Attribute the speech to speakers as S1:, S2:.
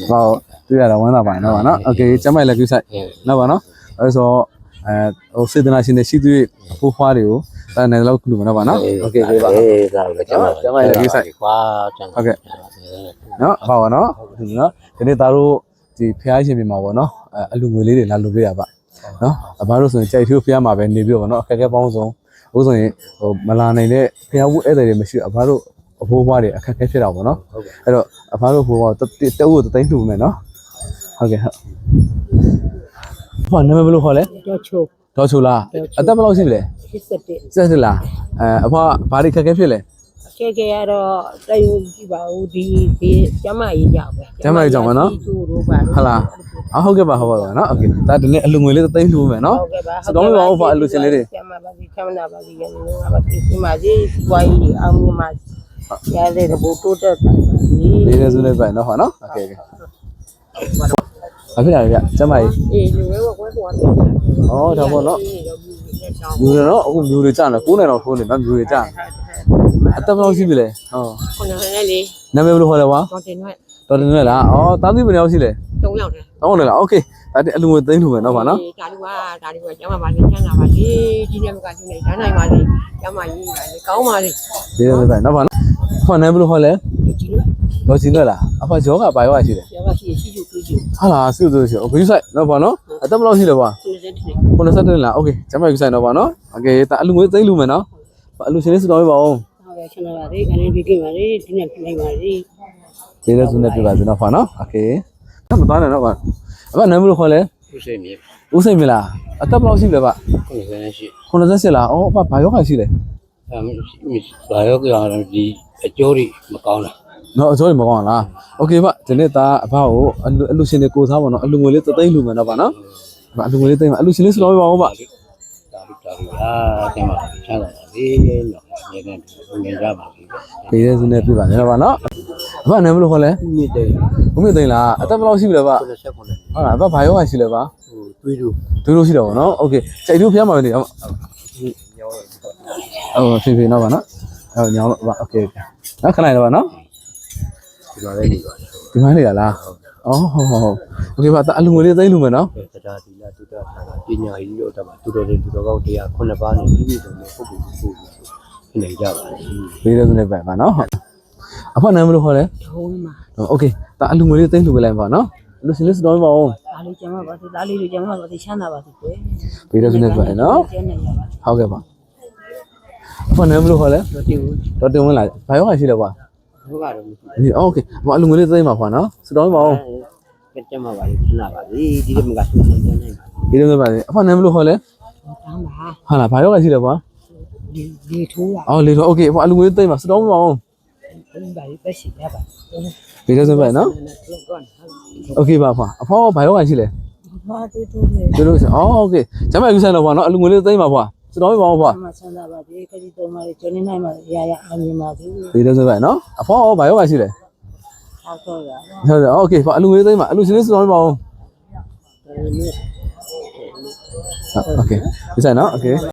S1: 好，对了，玩到玩了吧？那 OK，这买了就噻，那吧喏，而说我现在那现在西对不花的哦，但那老苦了吧喏 ，OK 对吧？这买了就噻，OK，喏，好喏，喏，这里大陆这偏些面嘛喏，路回来的那路不要吧？喏，把路上在条偏嘛边那边喏，开帮助，我说你马拉那里偏乌哎的没事，把路。ဘိုးဘွားတွေအခက်အခဲဖြစ်တာပေါ့နော်အဲ့တော့အဖားတို့ဘိုးဘွားတအုပ်တိုင်းလှူမယ်နော်ဟုတ်ကဲ့ဟုတ်ဘာနာမည်ဘယ်လိုခေါ်လဲဒေါ်ချိုလားအသက်ဘယ်လောက်ရှိပြီလဲ71လားအဖားဘာတွေခက်ခဲဖြစ်လဲ
S2: ကဲကတော့တယုံကြည့်ပါဦးဒီကျမကြီးကြောက်ပဲ
S1: ကျမကြီးကြောက်ပါနော်ဟုတ်လားဟုတ်ကဲ့ပါဟုတ်ပါနော်โอเคဒါဒီနေ့အလူငွေလေးတိုင်းလှူမယ်နော်စတောင်းပါဦးဖာအလူရှင်လေးတွေ
S2: ကျမပါစီချမ်းသာပါစီရတယ်ငါပါဒီမှာစီပွားကြီးအောင်မြင်ပါရတယ်ဘူတိုးတက်
S1: လေးနေစုနေပိုင်နော်ဟာနော်โอเคအဖေလာကြကျမကြီး
S2: အေးလူဝဲကွဲပေါ်တယ်
S1: ဩဒါပေါ့နော်မြူရနော်အခုမြူတွေကြာနေ9နိုင်တော့ထိုးနေနော်မြူတွေကြာအသက်ဘယ်လောက်ရှိပြီလဲဟော
S2: ခုနကလေး
S1: နာမည်ဘယ်လိုခေါ်လဲကွာ
S2: တော်တင်ရွက်
S1: လားဩတားသိဘယ်နှစ်ယောက်ရှိလဲ
S2: 3ယောက်တယ်
S1: ဟုတ်တယ်လားโอเคဒါအလူငွေသိန်းထူမယ်နော်ဗာနော်
S2: ဒါလူကကျမပါစီချမ်းသာပါစီဒီနေ့ကသူနေဓာတ်နိုင်ပါစီကျမကြီးပါလေကောင်းပါလေ
S1: ဒီလိုပဲနော်ဗာနော်ခေါ်နေဘယ်လိုခေါ်လဲဒေါ်ကြီးလွတ်လားအဖယောဂဘာယောဂရှိလဲ
S2: ယောဂရှိကျူ
S1: ဟာလားစုစုရှိโอเคယူဆိုင်နော်ဗာနော်အသက်ဘယ်လောက်ရှိလဲကွာ90လားโอเคကျမယူဆိုင်နော်ဗာနော်โอเคဒါအလူငွေသိန်းလူမယ်နော်အလူရှင်လေးစတော်ပြပါဦး
S2: ဟုတ်ကဲ့ချမ်းသာပါစေကနေပြီးကြပါလေဒီနေ့ပြလိုက်ပါလေ
S1: ဒီလိုစုနေပြပါစေနော်ဗာနော်โอเคမသွားနဲ့နော်ဗာအဖနာမည်ဘယ်လိုခေါ်လဲ
S2: ဦးစိန်မြေ
S1: လားအသက်ဘယ်လောက်ရှိလဲဗျ
S2: 98
S1: လားအော်ဘာယောဂရှိလဲ
S2: ဘာယောဂကတော့ဒီအကျိုးတွေမကောင်းတာ
S1: နော်အကျိုးတွေမကောင်းလားโอเคဗျဒီနေ့သားအဖကိုအလူရှင်တွေကိုစားပါတော့အလူငွေလေးသိန်းလူမယ်နော်ဗျနော်အလူငွေလေးသိန်းအလူရှင်လေးစတော်ပြပါဦးဗျ
S2: တာတင်ပါချမ်းသာပါလေနော်နေကြပါပြီ
S1: ပေးတဲ့စုနဲ့ပြပါနော်ဗျနော်အဖနာမည်ဘယ်လိုခေါ်လဲ
S2: ဦးမြင့်သိန်း
S1: လားအသက်ဘယ်လောက်ရှိပြီလဲဗျဟုတ်လားအဖဘာယောဂရှိလဲဗျ
S2: တွေး
S1: လို့ရှိတော့ဗောနော်โอเคကြိုက်လို့ဖျားမှာပဲနေဟုတ်ဖြည်းဖြည်းနော်ဗျနော်ညောင်းလို့ဗျโอเคနောက်ခဏလေးဗျနော်ဒီမှာလေးရလားအော်ဟုတ်โอเคဗျအလူငွေလေးသိန်းလူမယ်နော်
S2: တရားဒီလားတူတာပညာကြီးတို့တော့တူတော်ကောက်တရား9ပါးနဲ့ပြီးဆုံးနဲ့ပုဂ္ဂိုလ်ကိုနေကြပါ
S1: ပေးတဲ့စုနဲ့ပဲဗျနော်အဖနာမည်ဘယ်လိုခေါ်လဲ
S2: ထုံးမှာ
S1: โอเคဒါအလူငွေလေးသိန်းလူပဲလိုက်ပါနော်လူရှင်လေးစတော်ပြပါဦး
S2: ဒါလေးကျမပါစေဒါလေးတွေကျမပါစေချမ်းသာပါစေကွယ်
S1: ပေးတဲ့စုနဲ့ပဲနော်ဟုတ်ကဲ့ပါအဖနာမည်ဘယ်လိုခေါ်လဲ
S2: ဒေါ်တင်
S1: ဝင်လားဘာယောဂရှိလဲကွာ
S2: ဟုတ်ပါတော့
S1: ဒီโอเคဘာအလူငွေလေးသိမ်းပါခွာနော်စတော်ပြပါဦး
S2: ကျမပါလေချမ်းသာပါစေဒီလိုမှကဆွေးနွေးနေပါ
S1: ဒီလိုပဲပါစေအဖနာမည်ဘယ်လိုခေါ်လဲ
S2: တမ်းပါ
S1: ဟာလားဘာယောဂရှိလဲကွာ
S2: လေထိုး
S1: အော်လေထိုးโอเคဘာအလူငွေလေးသိမ်းပါစတော်ပြပါဦး
S2: ဘာလေးပဲရှိရပါ
S1: ပေးတဲ့စုပဲနော်โอเคပါအဖေဘာယောဂရှိလဲ
S2: ဘာတူ
S1: လို့အော်โอเคကျမယူဆိုင်တော့ပါနော်အလူငွေလေးသိမ်းပါဖွာစတော်ပြပါဦးဖွာ
S2: ဆန္ဒပါဒီခရီးတော်မှာကျွနေနိုင်မှာရအမြင်ပါသေး
S1: ပေးတဲ့စုပဲနော်အဖေဘာယောဂရှိလဲ
S2: ဟုတ်ကဲ့
S1: ဟုတ်တယ်โอเคအလူငွေလေးသိမ်းပါအလူရှင်လေးစတော်ပြပါဦးโอเคယူဆိုင်နော်โอเค